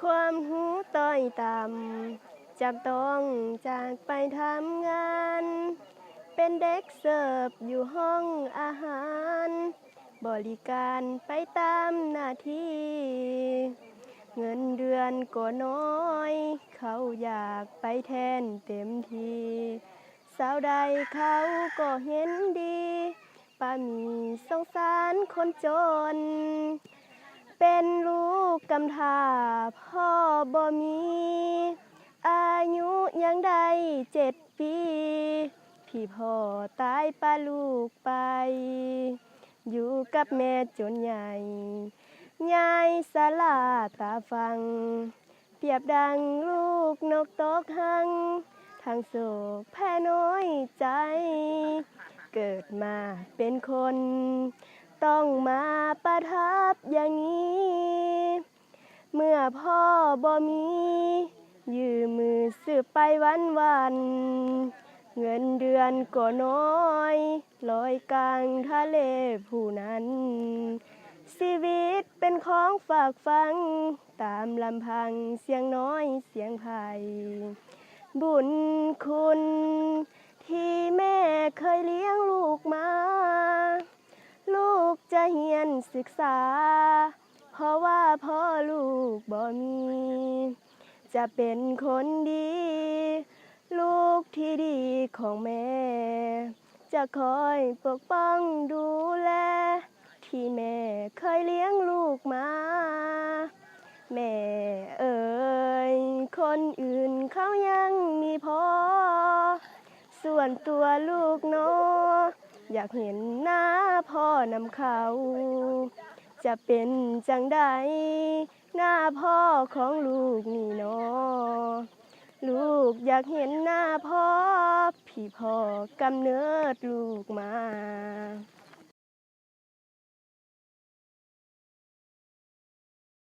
ความหูต้อยต่ำจำต้องจากไปทำงาน เป็นเด็กเสิร์ฟอยู่ห้องอาหาร บริการไปตามหน้าที่เงินเดือนก็น้อย เขาอยากไปแทนเต็มทีสาวใดเขาก็เห็นดีป้ามีสงสารคนจน เป็นลูกกำพร้าพ่อบ่มี อายุยังได้7 ปีพี่พ่อตายป้าลูกไป อยู่กับแม่จนใหญ่ยายสาลาตาฟัง เปรียบดังลูกนกตกหังทางโศกแพ้น้อยใจ เกิดมาเป็นคน ต้องมาประทับอย่างนี้ เมื่อพ่อบ่มี ยืมมือสืบไปวันเงินเดือนก็น้อยลอยกลางทะเลผู้นั้น ชีวิตเป็นของฝากฟัง ตามลำพังเสียงน้อยเสียงไผ่บุญคุณที่แม่เคยเลี้ยงลูกมา ลูกจะเรียนศึกษา เพราะว่าพ่อลูกบ่มี จะเป็นคนดี ลูกที่ดีของแม่ จะคอยปกป้องดูแล ที่แม่เคยเลี้ยงลูกมา แม่เอ๋ยคนอื่นเขายังมีพอ ส่วนตัวลูกเนาะอยากเห็นหน้าพ่อนำเขา จะเป็นจังใดหน้าพ่อของลูกนี่เนาะลูกอยากเห็นหน้าพ่อพี่พ่อกำเนิดลูกมา